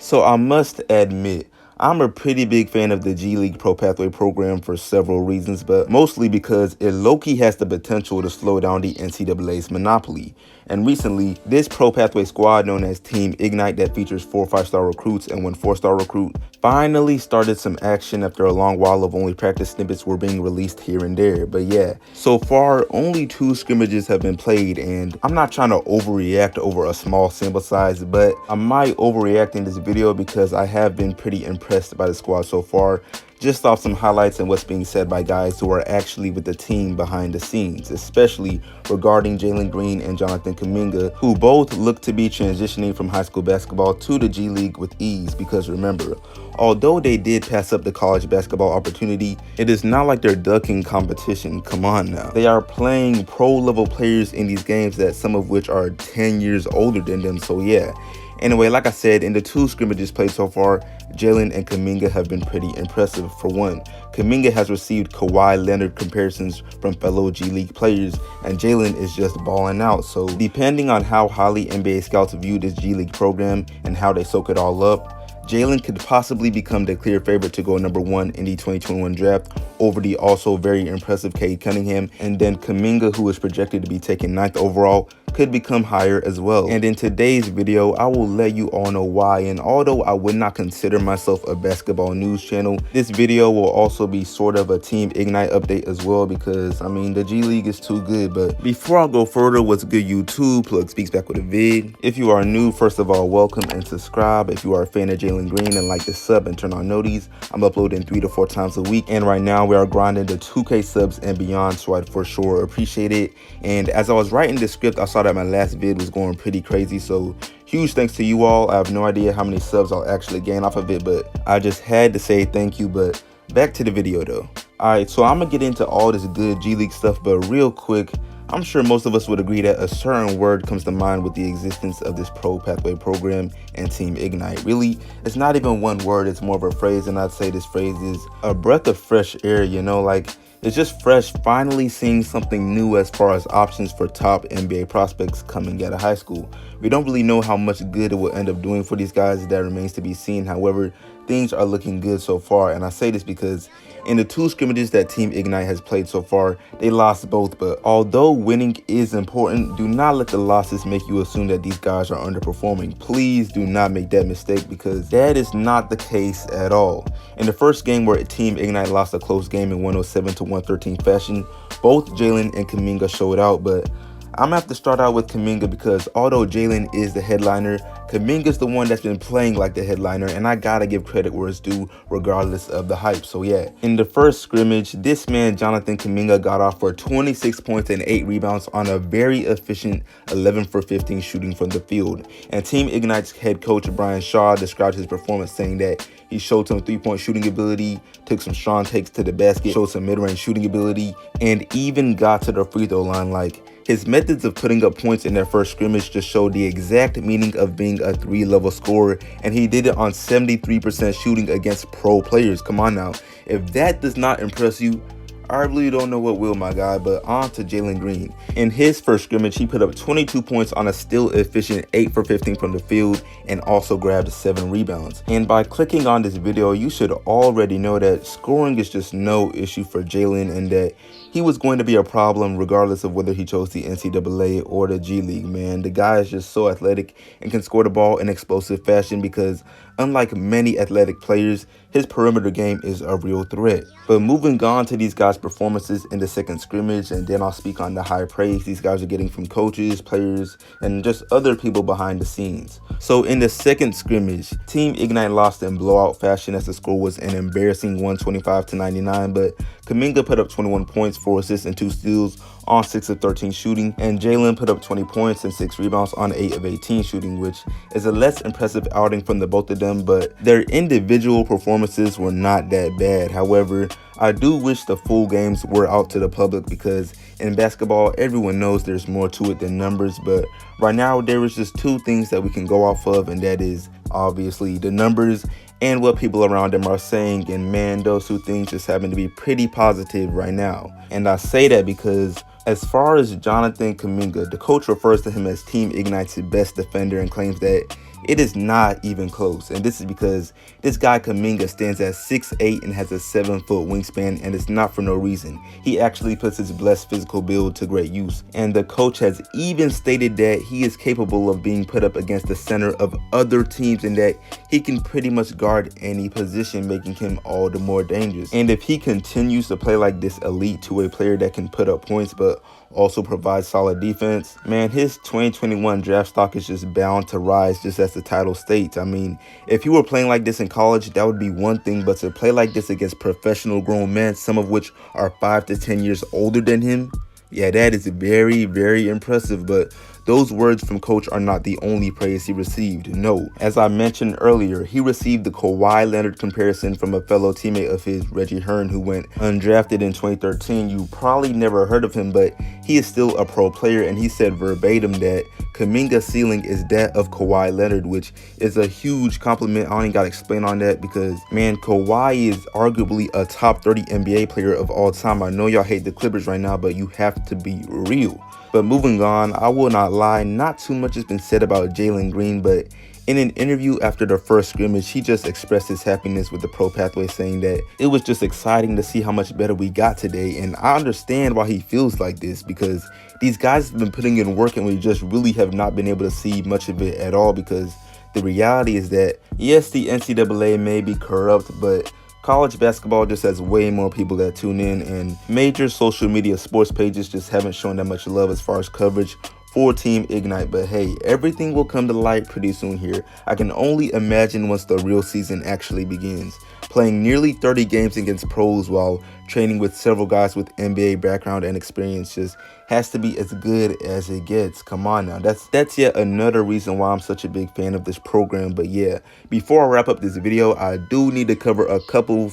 So I must admit, I'm a pretty big fan of the G League Pro Pathway program for several reasons, but mostly because it low-key has the potential to slow down the NCAA's monopoly. And recently, this Pro Pathway squad known as Team Ignite that features 4 5-star recruits and 1 4-star recruit finally started some action after a long while of only practice snippets were being released here and there. But yeah, so far only 2 scrimmages have been played, and I'm not trying to overreact over a small sample size, but I might overreact in this video because I have been pretty impressed by the squad so far, just off some highlights and what's being said by guys who are actually with the team behind the scenes, especially regarding Jalen Green and Jonathan Kuminga, who both look to be transitioning from high school basketball to the G League with ease. Because remember, although they did pass up the college basketball opportunity, it is not like they're ducking competition. Come on now. They are playing pro-level players in these games, that some of which are 10 years older than them, so yeah. Anyway, like I said, in the 2 scrimmages played so far, Jalen and Kuminga have been pretty impressive. For one, Kuminga has received Kawhi Leonard comparisons from fellow G League players, and Jalen is just balling out. So depending on how highly NBA scouts view this G League program and how they soak it all up, Jalen could possibly become the clear favorite to go number 1 in the 2021 draft over the also very impressive Cade Cunningham, and then Kuminga, who is projected to be taken 9th overall, could become higher as well. And in today's video, I will let you all know why. And although I would not consider myself a basketball news channel, this video will also be sort of a Team Ignite update as well, because I mean, the G League is too good. But before I go further, what's good YouTube? Plug Speaks back with a vid. If you are new, first of all, welcome and subscribe. If you are a fan of Jalen Green and like the sub and turn on noties, I'm uploading 3 to 4 times a week, and right now we are grinding the 2K subs and beyond, so I'd for sure appreciate it. And as I was writing the script, I saw that my last vid was going pretty crazy, so huge thanks to you all. I have no idea how many subs I'll actually gain off of it, but I just had to say thank you. But back to the video though. Alright, so I'm gonna get into all this good G League stuff, but real quick, I'm sure most of us would agree that a certain word comes to mind with the existence of this Pro Pathway program and Team Ignite. Really, it's not even one word, it's more of a phrase, and I'd say this phrase is a breath of fresh air, you know, like it's just fresh finally seeing something new as far as options for top NBA prospects coming out of high school. We don't really know how much good it will end up doing for these guys, that remains to be seen. However, things are looking good so far, and I say this because in the 2 scrimmages that Team Ignite has played so far, they lost both. But although winning is important, do not let the losses make you assume that these guys are underperforming. Please do not make that mistake, because that is not the case at all. In the first game, where Team Ignite lost a close game in 107 to 113 fashion, both Jalen and Kuminga showed out. But I'm gonna have to start out with Kuminga, because although Jalen is the headliner, Kuminga's the one that's been playing like the headliner, and I gotta give credit where it's due regardless of the hype. So yeah, in the first scrimmage, this man Jonathan Kuminga got off for 26 points and 8 rebounds on a very efficient 11 for 15 shooting from the field. And Team Ignite's head coach Brian Shaw described his performance, saying that he showed some 3-point shooting ability, took some strong takes to the basket, showed some mid-range shooting ability, and even got to the free throw line. Like, his methods of putting up points in their first scrimmage just showed the exact meaning of being a 3-level scorer, and he did it on 73% shooting against pro players. Come on now. If that does not impress you, I really don't know what will, my guy. But on to Jalen Green. In his first scrimmage, he put up 22 points on a still efficient 8 for 15 from the field, and also grabbed 7 rebounds. And by clicking on this video, you should already know that scoring is just no issue for Jalen, and that he was going to be a problem regardless of whether he chose the NCAA or the G League, man. The guy is just so athletic and can score the ball in explosive fashion, because unlike many athletic players, his perimeter game is a real threat. But moving on to these guys' performances in the second scrimmage, and then I'll speak on the high praise these guys are getting from coaches, players, and just other people behind the scenes. So in the second scrimmage, Team Ignite lost in blowout fashion, as the score was an embarrassing 125 to 99, but Kuminga put up 21 points, 4 assists, and 2 steals on 6 of 13 shooting, and Jalen put up 20 points and 6 rebounds on 8 of 18 shooting, which is a less impressive outing from the both of them, but their individual performances were not that bad. However, I do wish the full games were out to the public, because in basketball, everyone knows there's more to it than numbers. But right now, there is just 2 things that we can go off of, and that is obviously the numbers and what people around them are saying. And man, those 2 things just happen to be pretty positive right now. And I say that because as far as Jonathan Kuminga, the coach refers to him as Team Ignite's best defender and claims that It is not even close, and this is because this guy Kuminga stands at 6'8" and has a 7-foot wingspan, and it's not for no reason. He actually puts his blessed physical build to great use, and the coach has even stated that he is capable of being put up against the center of other teams and that he can pretty much guard any position, making him all the more dangerous. And if he continues to play like this elite two-way player that can put up points but also provides solid defense, man, his 2021 draft stock is just bound to rise, just as the title states. I mean, if he were playing like this in college, that would be one thing, but to play like this against professional grown men, some of which are 5 to 10 years older than him, yeah, that is very, very impressive. But those words from coach are not the only praise he received. No, as I mentioned earlier, he received the Kawhi Leonard comparison from a fellow teammate of his, Reggie Hearn, who went undrafted in 2013. You probably never heard of him, but he is still a pro player, and he said verbatim that Kuminga's ceiling is that of Kawhi Leonard, which is a huge compliment. I don't even gotta explain on that because, man, Kawhi is arguably a top 30 NBA player of all time. I know y'all hate the Clippers right now, but you have to be real. But moving on, I will not lie, not too much has been said about Jalen Green, but in an interview after the first scrimmage, he just expressed his happiness with the pro pathway, saying that it was just exciting to see how much better we got today. And I understand why he feels like this, because these guys have been putting in work and we just really have not been able to see much of it at all, because the reality is that, yes, the NCAA may be corrupt, but college basketball just has way more people that tune in, and major social media sports pages just haven't shown that much love as far as coverage for Team Ignite. But hey, everything will come to light pretty soon here. I can only imagine once the real season actually begins. Playing nearly 30 games against pros while training with several guys with NBA background and experience just has to be as good as it gets. Come on now, that's yet another reason why I'm such a big fan of this program. But yeah, before I wrap up this video, I do need to cover a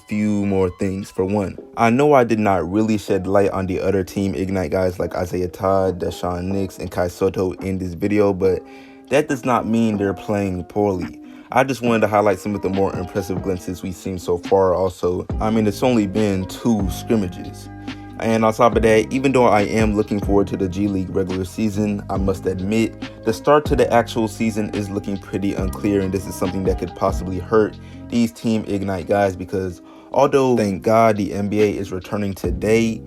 few more things. For one, I know I did not really shed light on the other Team Ignite guys like Isaiah Todd, Deshaun Nix, and Kai Soto in this video, but that does not mean they're playing poorly. I just wanted to highlight some of the more impressive glimpses we've seen so far. Also, I mean, it's only been 2 scrimmages. And on top of that, even though I am looking forward to the G League regular season, I must admit, the start to the actual season is looking pretty unclear, and this is something that could possibly hurt these Team Ignite guys, because although, thank God, the NBA is returning today,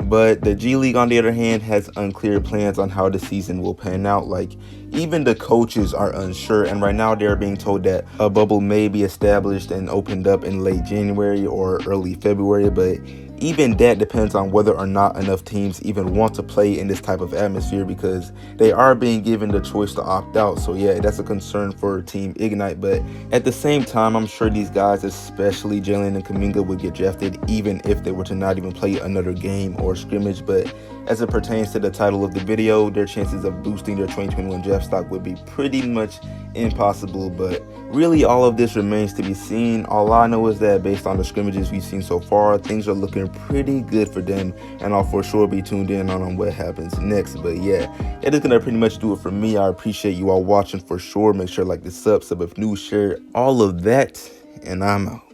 but the G League, on the other hand, has unclear plans on how the season will pan out. Like, even the coaches are unsure, and right now they're being told that a bubble may be established and opened up in late January or early February, but even that depends on whether or not enough teams even want to play in this type of atmosphere, because they are being given the choice to opt out. So yeah, that's a concern for Team Ignite. But at the same time, I'm sure these guys, especially Jalen and Kuminga, would get drafted even if they were to not even play another game or scrimmage. But as it pertains to the title of the video, their chances of boosting their 2021 draft stock would be pretty much impossible. But really, all of this remains to be seen. All I know is that based on the scrimmages we've seen so far, things are looking pretty good for them, and I'll for sure be tuned in on what happens next. But yeah, that is gonna pretty much do it for me. I appreciate you all watching for sure. Make sure to like the sub if new, share all of that, and I'm out.